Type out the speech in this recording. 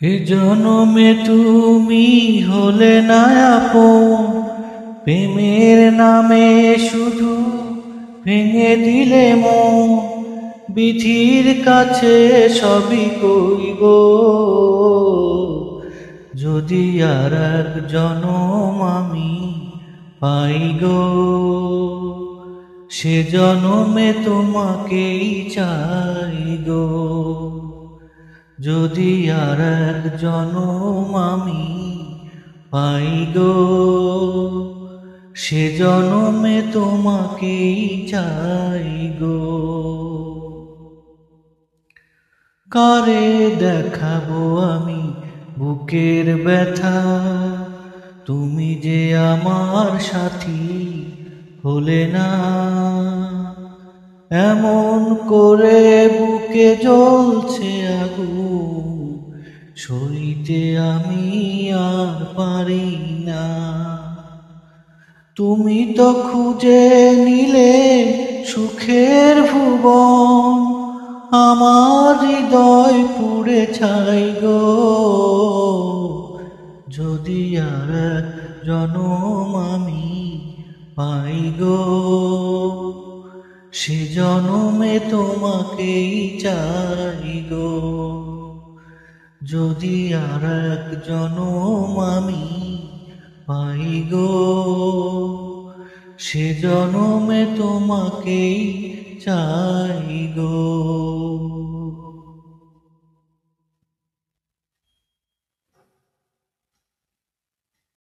এ জনমে তুমি হলে না আপন, প্রেমের নামে শুধু ভেঙে দিলে মন। বিধির কাছে সবই কইব, যদি আর এক জনম আমি পাই গো, সে জনমে তোমাকেই চাই গো। যদি আর এক জনম আমি পাই গো, সে জনমে তোমাকেই চাই গো। কারে দেখাবো আমি বুকের ব্যথা, তুমি যে আমার সাথী হলে না। এমন করে বুকে জ্বলছে আগুন, সইতে আমি আর পারি না। তুমি তো খুঁজে নিলে সুখের ভুবন, আমার হৃদয় পুড়ে ছাই গো। যদি আর এক জনম আমি পাই গো, সে জনমে তোমাকেই চাই গো। যদি আর এক জনম আমি পাই গো, সে জনমে তোমাকেই চাই গো।